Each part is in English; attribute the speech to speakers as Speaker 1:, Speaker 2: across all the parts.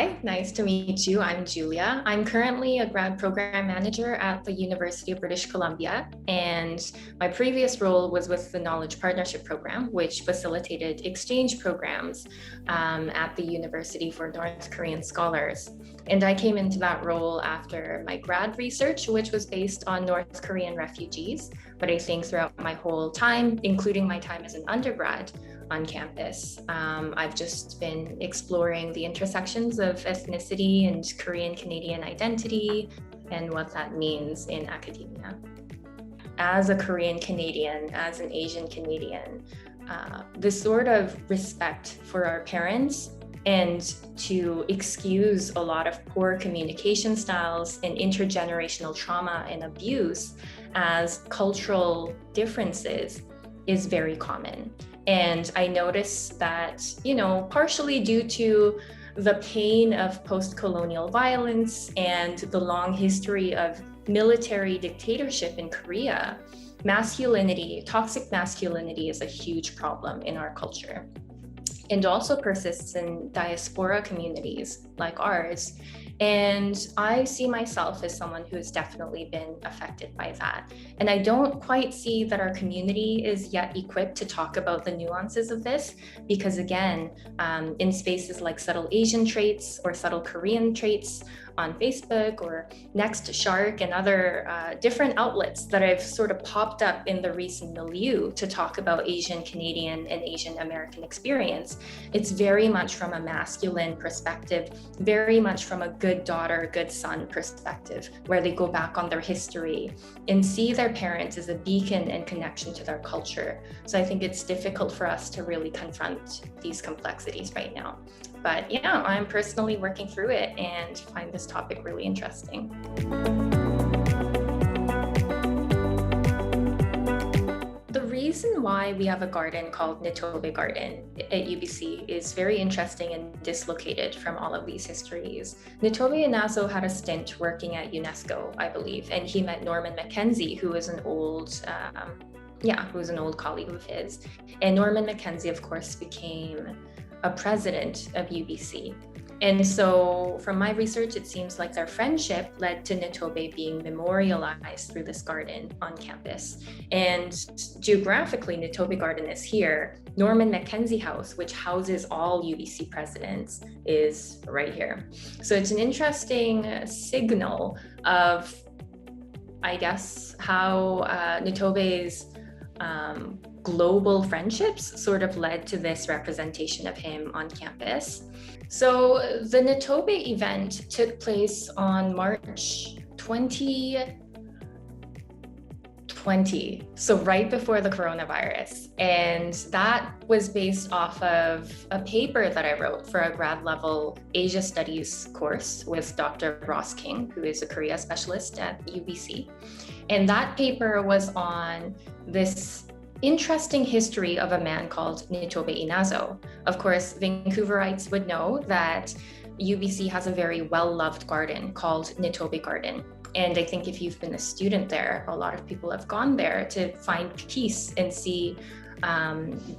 Speaker 1: Hi, nice to meet you. I'm Julia. I'm currently a grad program manager at the University of British Columbia, and my previous role was with the Knowledge Partnership Program, which facilitated exchange programs at the University for North Korean scholars. And I came into that role after my grad research, which was based on North Korean refugees. But I think throughout my whole time, including my time as an undergrad on campus, I've just been exploring the intersections of ethnicity and Korean Canadian identity and what that means in academia. As a Korean Canadian, as an Asian Canadian, this sort of respect for our parents and to excuse a lot of poor communication styles and intergenerational trauma and abuse as cultural differences is very common. And I noticed that, partially due to the pain of post-colonial violence and the long history of military dictatorship in Korea, toxic masculinity is a huge problem in our culture, and also persists in diaspora communities like ours. And I see myself as someone who has definitely been affected by that. And I don't quite see that our community is yet equipped to talk about the nuances of this, because again, in spaces like subtle Asian traits or subtle Korean traits on Facebook or Next Shark and other different outlets that have sort of popped up in the recent milieu to talk about Asian Canadian and Asian American experience, it's very much from a masculine perspective, very much from a good daughter, good son perspective, where they go back on their history and see their parents as a beacon and connection to their culture. So I think it's difficult for us to really confront these complexities right now. But yeah, I'm personally working through it and find this topic really interesting. The reason why we have a garden called Nitobe Garden at UBC is very interesting and dislocated from all of these histories. Nitobe Inazo had a stint working at UNESCO, I believe, and he met Norman Mackenzie, who was an old colleague of his. And Norman Mackenzie, of course, became a president of UBC. And so from my research, it seems like their friendship led to Nitobe being memorialized through this garden on campus. And geographically, Nitobe Garden is here. Norman Mackenzie House, which houses all UBC presidents, is right here. So it's an interesting signal of, I guess, how Nitobe's global friendships sort of led to this representation of him on campus. So the Nitobe event took place on March 2020, so right before the coronavirus. And that was based off of a paper that I wrote for a grad level Asia Studies course with Dr. Ross King, who is a Korea specialist at UBC. And that paper was on this interesting history of a man called Nitobe Inazo. Of course, Vancouverites would know that UBC has a very well-loved garden called Nitobe Garden. And I think if you've been a student there, a lot of people have gone there to find peace and see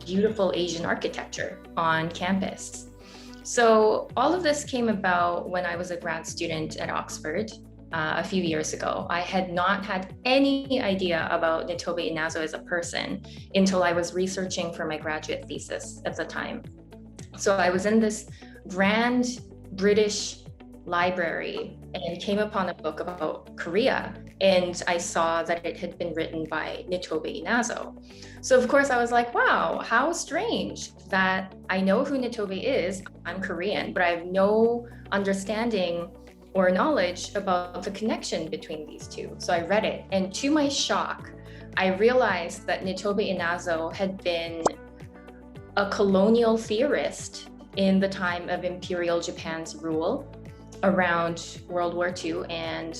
Speaker 1: beautiful Asian architecture on campus. So all of this came about when I was a grad student at Oxford. A few years ago. I had not had any idea about Nitobe Inazo as a person until I was researching for my graduate thesis at the time. So I was in this grand British library and came upon a book about Korea, and I saw that it had been written by Nitobe Inazo. So of course I was like, wow, how strange that I know who Nitobe is, I'm Korean, but I have no understanding or knowledge about the connection between these two. So I read it, and to my shock, I realized that Nitobe Inazo had been a colonial theorist in the time of Imperial Japan's rule around World War II and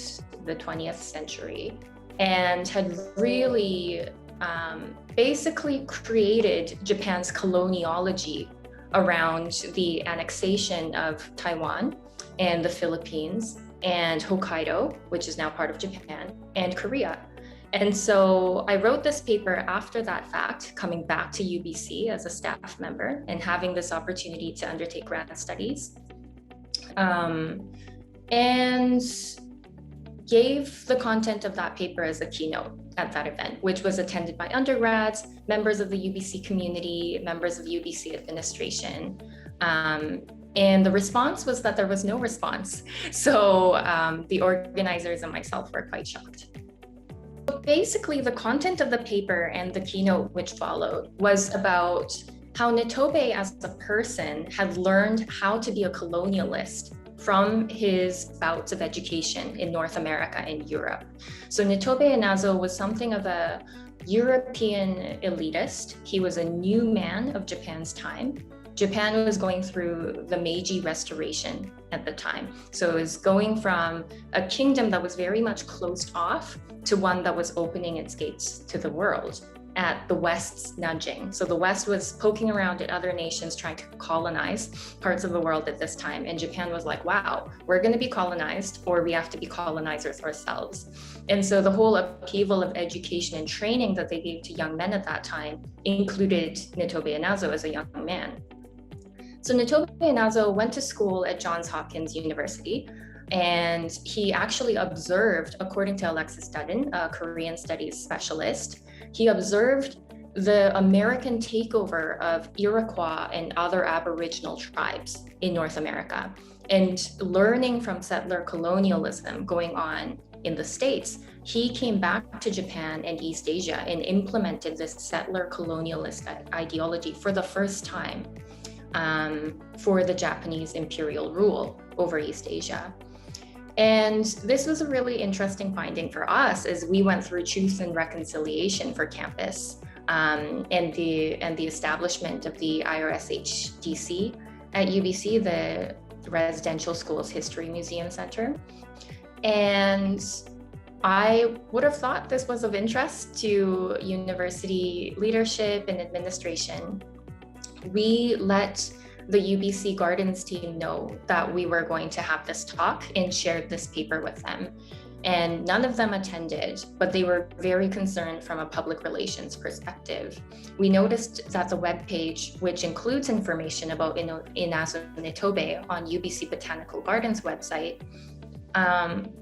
Speaker 1: the 20th century, and had really basically created Japan's coloniology around the annexation of Taiwan and the Philippines and Hokkaido, which is now part of Japan, and Korea. And so I wrote this paper after that fact, coming back to UBC as a staff member and having this opportunity to undertake grad studies. and gave the content of that paper as a keynote at that event, which was attended by undergrads, members of the UBC community, members of UBC administration. And the response was that there was no response. So the organizers and myself were quite shocked. Basically, the content of the paper and the keynote which followed was about how Nitobe as a person had learned how to be a colonialist from his bouts of education in North America and Europe. So Nitobe Inazo was something of a European elitist. He was a new man of Japan's time. Japan was going through the Meiji Restoration at the time. So it was going from a kingdom that was very much closed off to one that was opening its gates to the world at the West's nudging. So the West was poking around at other nations trying to colonize parts of the world at this time. And Japan was like, wow, we're going to be colonized, or we have to be colonizers ourselves. And so the whole upheaval of education and training that they gave to young men at that time included Nitobe Inazo as a young man. So Nitobe Inazo went to school at Johns Hopkins University, and he actually observed, according to Alexis Dudden, a Korean studies specialist, he observed the American takeover of Iroquois and other Aboriginal tribes in North America. And learning from settler colonialism going on in the States, he came back to Japan and East Asia and implemented this settler colonialist ideology for the first time for the Japanese imperial rule over East Asia. And this was a really interesting finding for us as we went through Truth and Reconciliation for campus and the establishment of the IRSHDC at UBC, the Residential Schools History Museum Center. And I would have thought this was of interest to university leadership and administration. We let the UBC Gardens team know that we were going to have this talk and shared this paper with them. And none of them attended, but they were very concerned from a public relations perspective. We noticed that the webpage, which includes information about Inazo Nitobe on UBC Botanical Gardens website,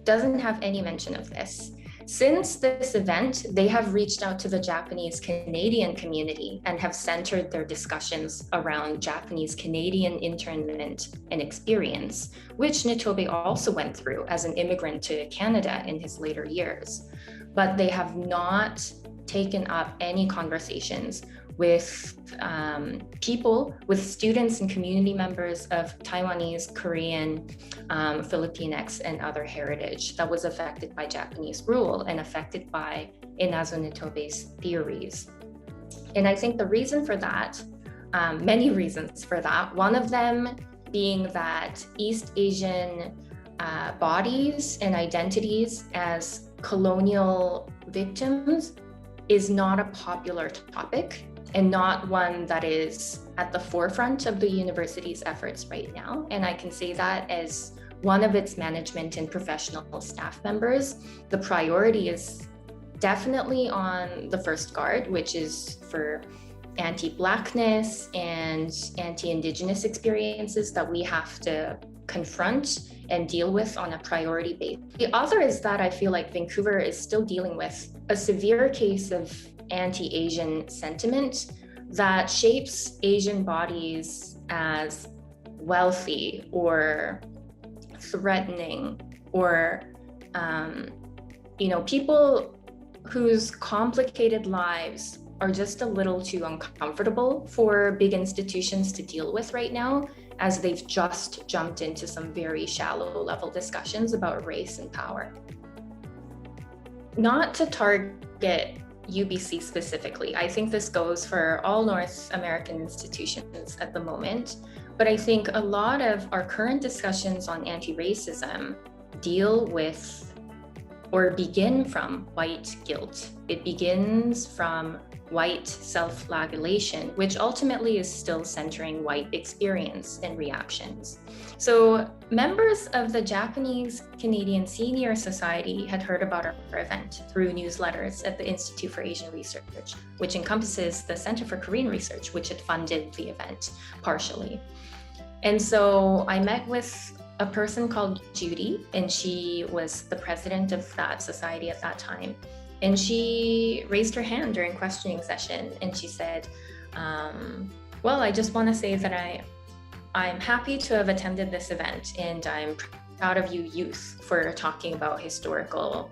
Speaker 1: doesn't have any mention of this. Since this event, they have reached out to the Japanese Canadian community and have centered their discussions around Japanese Canadian internment and experience, which Nitobe also went through as an immigrant to Canada in his later years. But they have not taken up any conversations with people, with students and community members of Taiwanese, Korean, Filipinx, and other heritage that was affected by Japanese rule and affected by Inazo Nitobe's theories. And I think the reason for that, many reasons for that, one of them being that East Asian bodies and identities as colonial victims is not a popular topic and not one that is at the forefront of the university's efforts right now. And I can say that as one of its management and professional staff members, the priority is definitely on the first guard, which is for anti-Blackness and anti-Indigenous experiences that we have to confront and deal with on a priority basis. The other is that I feel like Vancouver is still dealing with a severe case of anti-Asian sentiment that shapes Asian bodies as wealthy or threatening or, people whose complicated lives are just a little too uncomfortable for big institutions to deal with right now, as they've just jumped into some very shallow level discussions about race and power. Not to target UBC specifically, I think this goes for all North American institutions at the moment, but I think a lot of our current discussions on anti-racism deal with or begin from white guilt. It begins from white self-flagellation, which ultimately is still centering white experience and reactions. So members of the Japanese Canadian Senior Society had heard about our event through newsletters at the Institute for Asian Research, which encompasses the Center for Korean Research, which had funded the event partially. And so I met with a person called Judy, and she was the president of that society at that time. And she raised her hand during questioning session, and she said, well, I just want to say that I'm happy to have attended this event, and I'm proud of you youth for talking about historical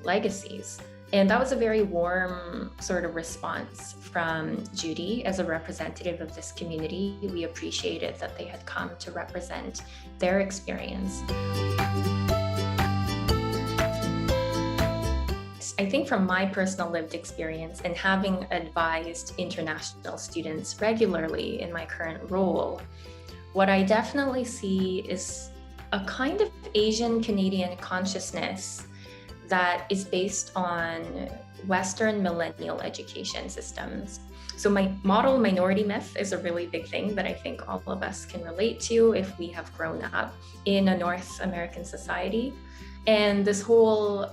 Speaker 1: legacies. And that was a very warm sort of response from Judy as a representative of this community. We appreciated that they had come to represent their experience. I think from my personal lived experience and having advised international students regularly in my current role, what I definitely see is a kind of Asian Canadian consciousness that is based on Western millennial education systems. So my model minority myth is a really big thing that I think all of us can relate to if we have grown up in a North American society. And this whole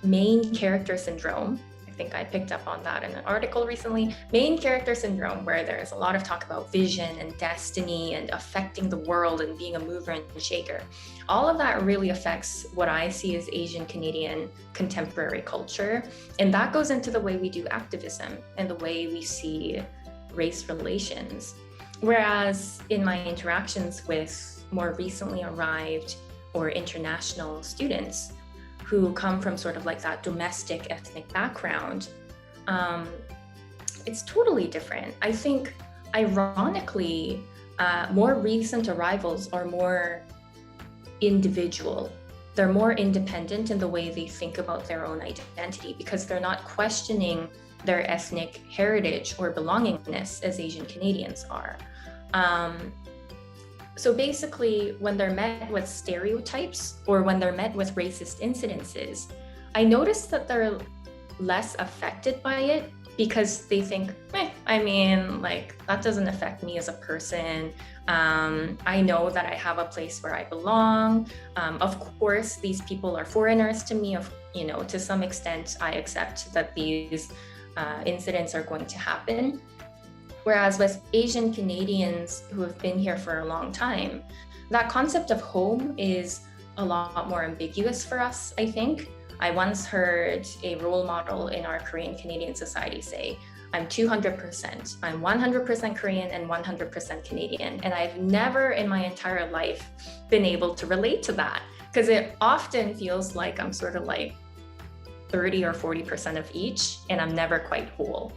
Speaker 1: main character syndrome, I think I picked up on that in an article recently, main character syndrome, where there's a lot of talk about vision and destiny and affecting the world and being a mover and shaker. All of that really affects what I see as Asian Canadian contemporary culture. And that goes into the way we do activism and the way we see race relations. Whereas in my interactions with more recently arrived or international students who come from sort of like that domestic ethnic background, it's totally different. I think, ironically, more recent arrivals are more individual. They're more independent in the way they think about their own identity because they're not questioning their ethnic heritage or belongingness as Asian Canadians are. So basically, when they're met with stereotypes or when they're met with racist incidences, I noticed that they're less affected by it because they think, I mean, like, that doesn't affect me as a person. I know that I have a place where I belong. Of course, these people are foreigners to me. To some extent, I accept that these incidents are going to happen. Whereas with Asian Canadians who have been here for a long time, that concept of home is a lot more ambiguous for us, I think. I once heard a role model in our Korean Canadian society say, I'm 200%, I'm 100% Korean and 100% Canadian. And I've never in my entire life been able to relate to that because it often feels like I'm sort of like 30 or 40% of each, and I'm never quite whole.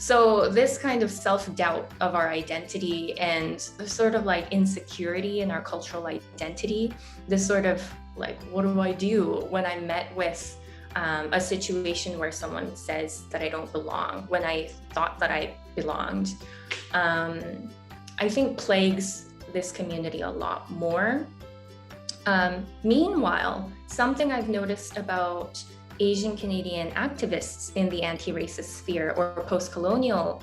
Speaker 1: So this kind of self-doubt of our identity and the sort of like insecurity in our cultural identity, this sort of like, what do I do when I'm met with a situation where someone says that I don't belong, when I thought that I belonged, I think plagues this community a lot more. Meanwhile, something I've noticed about Asian Canadian activists in the anti-racist sphere or post-colonial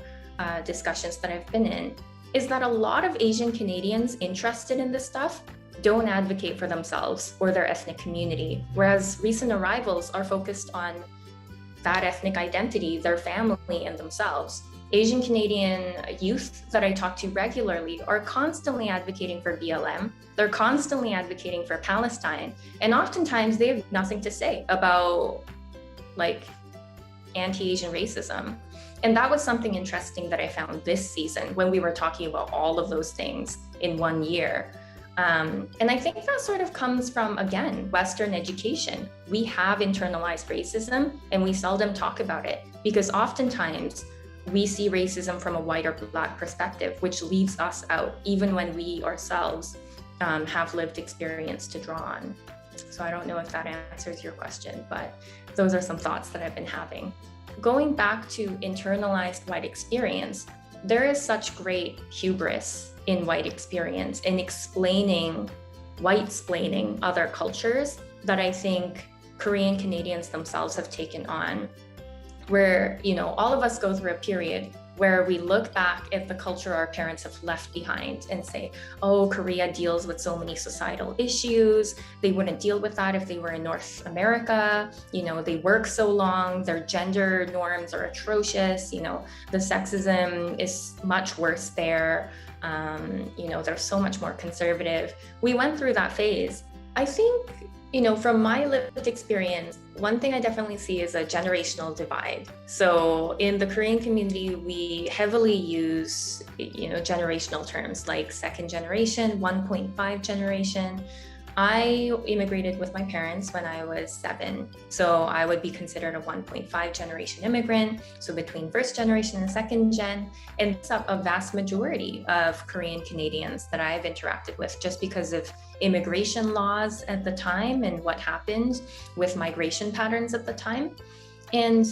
Speaker 1: discussions that I've been in is that a lot of Asian Canadians interested in this stuff don't advocate for themselves or their ethnic community, whereas recent arrivals are focused on that ethnic identity, their family, and themselves. Asian Canadian youth that I talk to regularly are constantly advocating for BLM. They're constantly advocating for Palestine. And oftentimes they have nothing to say about like anti-Asian racism. And that was something interesting that I found this season when we were talking about all of those things in one year. And I think that sort of comes from, again, Western education. We have internalized racism and we seldom talk about it because oftentimes we see racism from a white or Black perspective, which leaves us out, even when we ourselves have lived experience to draw on. So I don't know if that answers your question, but those are some thoughts that I've been having. Going back to internalized white experience, there is such great hubris in white experience in explaining, white-splaining other cultures that I think Korean Canadians themselves have taken on, where, all of us go through a period where we look back at the culture our parents have left behind and say, oh, Korea deals with so many societal issues. They wouldn't deal with that if they were in North America. They work so long, their gender norms are atrocious. The sexism is much worse there. They're so much more conservative. We went through that phase. I think, from my lived experience, one thing I definitely see is a generational divide. So in the Korean community, we heavily use, generational terms like second generation, 1.5 generation. I immigrated with my parents when I was 7. So I would be considered a 1.5 generation immigrant. So between first generation and second gen, and it's a vast majority of Korean Canadians that I've interacted with just because of immigration laws at the time and what happened with migration patterns at the time. And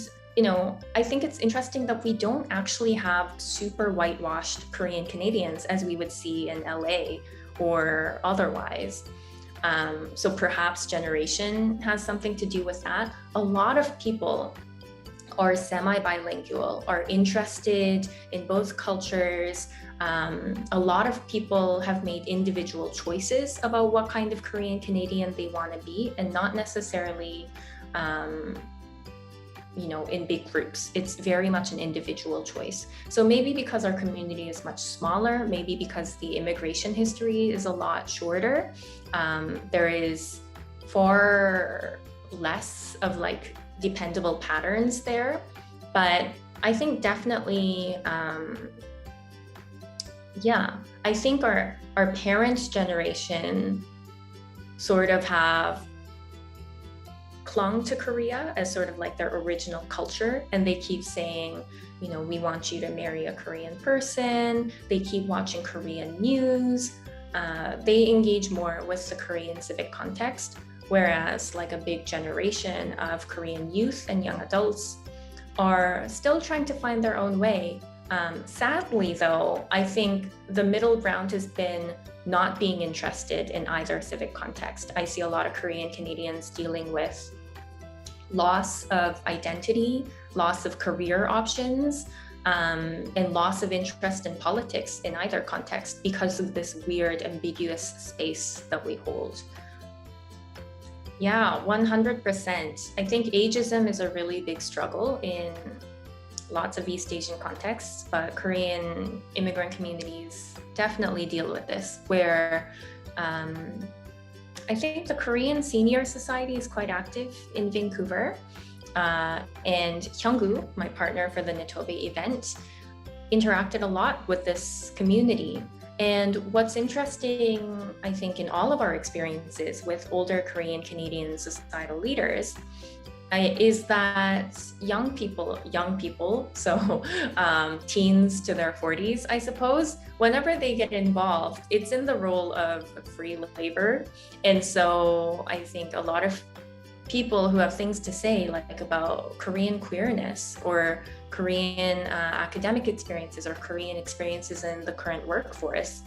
Speaker 1: I think it's interesting that we don't actually have super whitewashed Korean Canadians as we would see in LA or otherwise. So perhaps generation has something to do with that. A lot of people are semi-bilingual, are interested in both cultures. A lot of people have made individual choices about what kind of Korean Canadian they want to be, and not necessarily in big groups. It's very much an individual choice. So maybe because our community is much smaller, maybe because the immigration history is a lot shorter, there is far less of dependable patterns there. But I think definitely, I think our parents' generation sort of have clung to Korea as sort of their original culture, and they keep saying, we want you to marry a Korean person. They keep watching Korean news. They engage more with the Korean civic context, whereas a big generation of Korean youth and young adults are still trying to find their own way. Sadly, though, I think the middle ground has been not being interested in either civic context. I see a lot of Korean Canadians dealing with loss of identity, loss of career options, and loss of interest in politics in either context because of this weird, ambiguous space that we hold. Yeah, 100%. I think ageism is a really big struggle in lots of East Asian contexts, but Korean immigrant communities definitely deal with this, where I think the Korean Senior Society is quite active in Vancouver. And Hyunggu, my partner for the Nitobe event, interacted a lot with this community. And what's interesting, I think, in all of our experiences with older Korean Canadian societal leaders is that young people, so teens to their 40s, I suppose, whenever they get involved, it's in the role of free labor. And so I think a lot of people who have things to say about Korean queerness or Korean academic experiences or Korean experiences in the current workforce,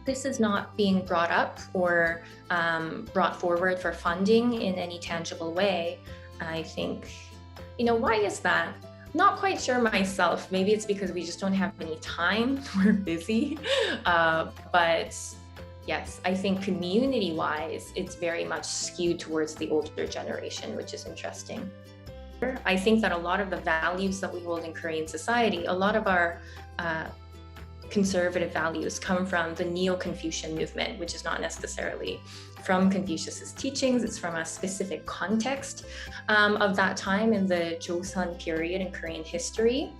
Speaker 1: this is not being brought up or brought forward for funding in any tangible way. I think, why is that? Not quite sure myself. Maybe it's because we just don't have any time. We're busy. But yes, I think community-wise, it's very much skewed towards the older generation, which is interesting. I think that a lot of the values that we hold in Korean society, a lot of our conservative values come from the Neo-Confucian movement, which is not necessarily from Confucius's teachings. It's from a specific context of that time in the Joseon period in Korean history.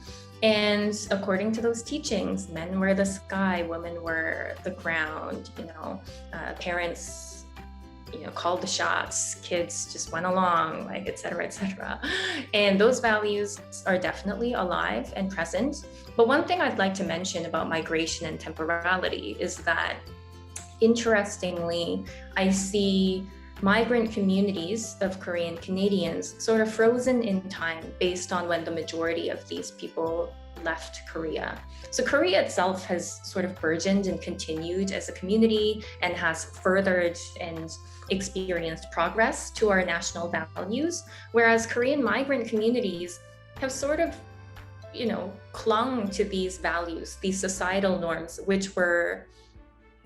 Speaker 1: And according to those teachings, men were the sky, women were the ground, parents, called the shots, kids just went along, et cetera, et cetera. And those values are definitely alive and present. But one thing I'd like to mention about migration and temporality is that, interestingly, I see migrant communities of Korean Canadians sort of frozen in time based on when the majority of these people left Korea. So Korea itself has sort of burgeoned and continued as a community and has furthered and experienced progress to our national values, whereas Korean migrant communities have sort of, clung to these values, these societal norms, which were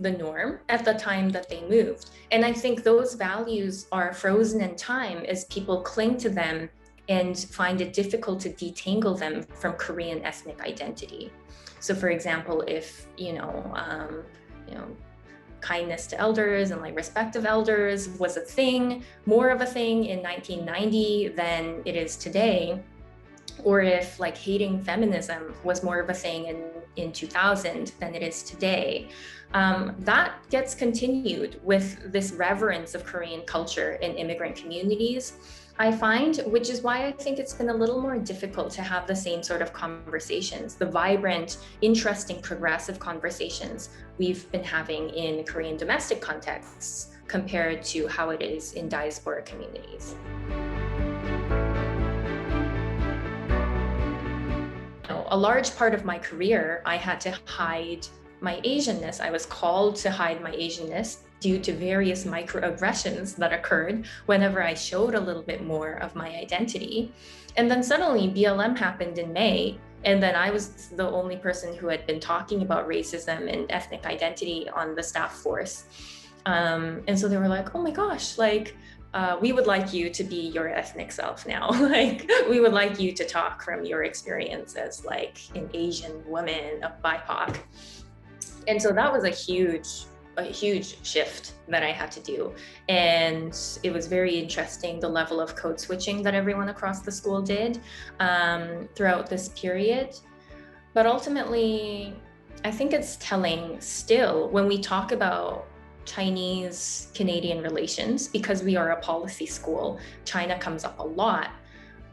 Speaker 1: the norm at the time that they moved. And I think those values are frozen in time as people cling to them and find it difficult to detangle them from Korean ethnic identity. So for example, if, kindness to elders and respect of elders was a thing, more of a thing in 1990 than it is today, or if hating feminism was more of a thing in 2000 than it is today, that gets continued with this reverence of Korean culture in immigrant communities, I find, which is why I think it's been a little more difficult to have the same sort of conversations, the vibrant, interesting, progressive conversations we've been having in Korean domestic contexts compared to how it is in diaspora communities. A large part of my career, I had to hide my Asianness. I was called to hide my Asianness due to various microaggressions that occurred whenever I showed a little bit more of my identity. And then suddenly BLM happened in May, and then I was the only person who had been talking about racism and ethnic identity on the staff force. And so they were like, oh my gosh, we would like you to be your ethnic self now. We would like you to talk from your experience as an Asian woman, a BIPOC. And so that was a huge shift that I had to do. And it was very interesting, the level of code switching that everyone across the school did throughout this period. But ultimately, I think it's telling still when we talk about Chinese-Canadian relations, because we are a policy school, China comes up a lot.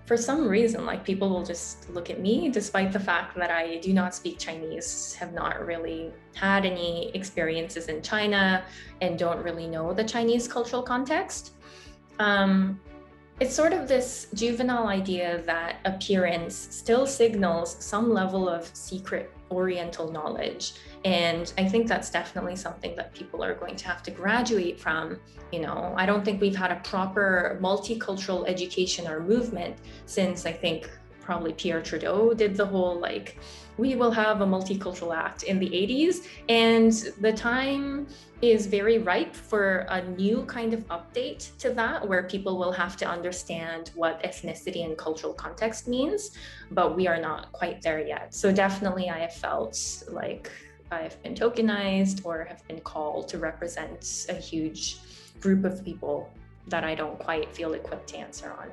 Speaker 1: For some reason, people will just look at me, despite the fact that I do not speak Chinese, have not really had any experiences in China, and don't really know the Chinese cultural context. It's sort of this juvenile idea that appearance still signals some level of secret Oriental knowledge. And I think that's definitely something that people are going to have to graduate from. I don't think we've had a proper multicultural education or movement since I think probably Pierre Trudeau did the whole we will have a multicultural act in the 80s. And the time is very ripe for a new kind of update to that, where people will have to understand what ethnicity and cultural context means, but we are not quite there yet. So definitely I have felt like I've been tokenized or have been called to represent a huge group of people that I don't quite feel equipped to answer on.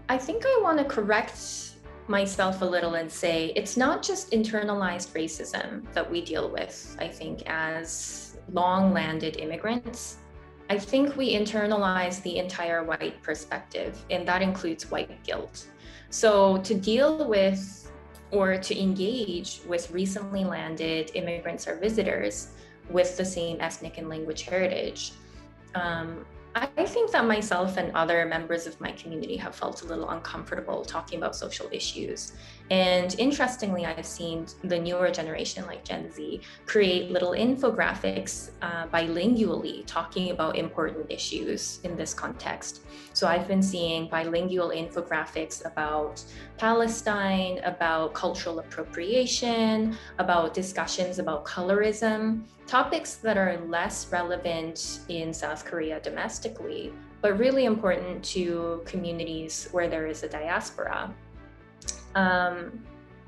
Speaker 1: I think I want to correct myself a little and say it's not just internalized racism that we deal with, I think, as long-landed immigrants. I think we internalize the entire white perspective, and that includes white guilt. So to deal with or to engage with recently landed immigrants or visitors with the same ethnic and language heritage, I think that myself and other members of my community have felt a little uncomfortable talking about social issues. And interestingly, I've seen the newer generation, like Gen Z, create little infographics bilingually talking about important issues in this context. So I've been seeing bilingual infographics about Palestine, about cultural appropriation, about discussions about colorism, topics that are less relevant in South Korea domestically, but really important to communities where there is a diaspora.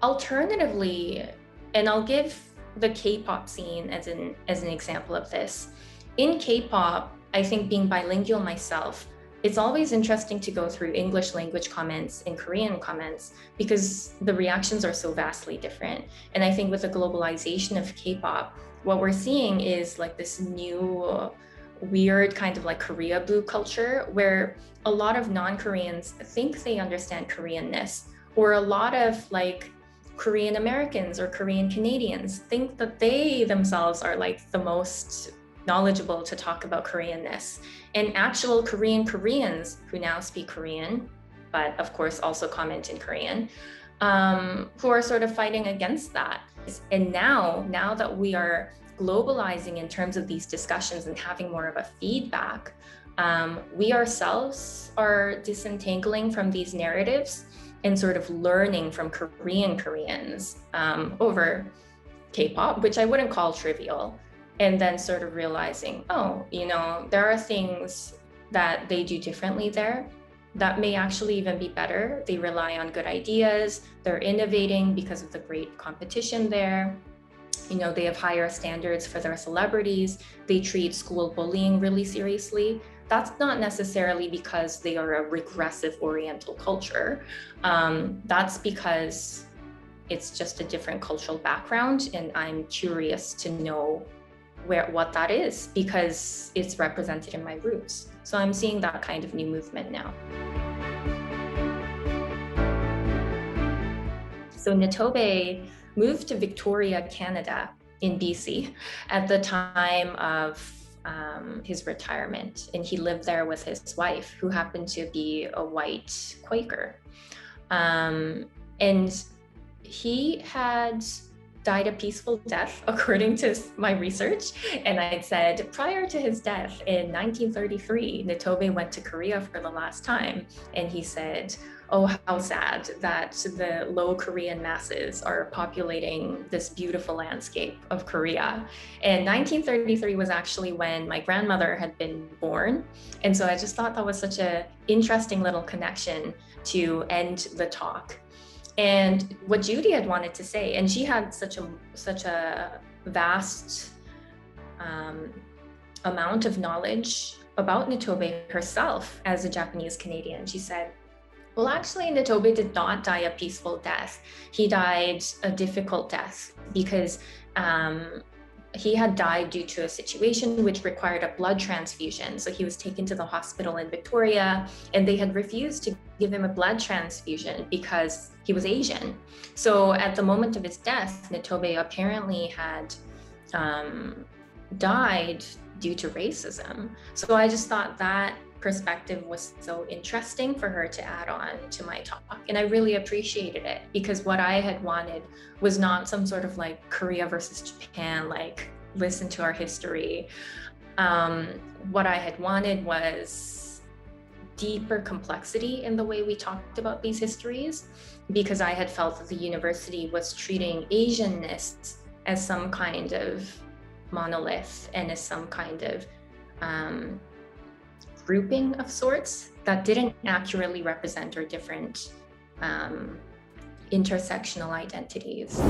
Speaker 1: Alternatively, and I'll give the K-pop scene as an example of this. In K-pop, I think being bilingual myself, it's always interesting to go through English language comments and Korean comments because the reactions are so vastly different. And I think with the globalization of K-pop, what we're seeing is this new weird kind of Korea boo culture where a lot of non-Koreans think they understand Koreanness, or a lot of Korean Americans or Korean Canadians think that they themselves are the most knowledgeable to talk about Koreanness. And actual Koreans who now speak Korean, but of course also comment in Korean, who are sort of fighting against that. And now that we are globalizing in terms of these discussions and having more of a feedback, we ourselves are disentangling from these narratives and sort of learning from Koreans over K-pop, which I wouldn't call trivial, and then sort of realizing, oh, there are things that they do differently there that may actually even be better. They rely on good ideas, they're innovating because of the great competition there. They have higher standards for their celebrities, they treat school bullying really seriously. That's not necessarily because they are a regressive Oriental culture. That's because it's just a different cultural background, and I'm curious to know what that is because it's represented in my roots. So I'm seeing that kind of new movement now. So Nitobe moved to Victoria, Canada in BC at the time of his retirement, and he lived there with his wife, who happened to be a white Quaker. And he had died a peaceful death, according to my research. And I said, prior to his death in 1933, Nitobe went to Korea for the last time. And he said, oh, how sad that the low Korean masses are populating this beautiful landscape of Korea. And 1933 was actually when my grandmother had been born. And so I just thought that was such an interesting little connection to end the talk. And what Judy had wanted to say, and she had such a vast amount of knowledge about Nitobe herself as a Japanese Canadian. She said, well, actually, Nitobe did not die a peaceful death. He died a difficult death because he had died due to a situation which required a blood transfusion. So he was taken to the hospital in Victoria, and they had refused to give him a blood transfusion because he was Asian. So at the moment of his death, Nitobe apparently had died due to racism. So I just thought that perspective was so interesting for her to add on to my talk. And I really appreciated it because what I had wanted was not some sort of like Korea versus Japan, like listen to our history. What I had wanted was deeper complexity in the way we talked about these histories, because I had felt that the university was treating Asianness as some kind of monolith and as some kind of grouping of sorts that didn't accurately represent our different intersectional identities.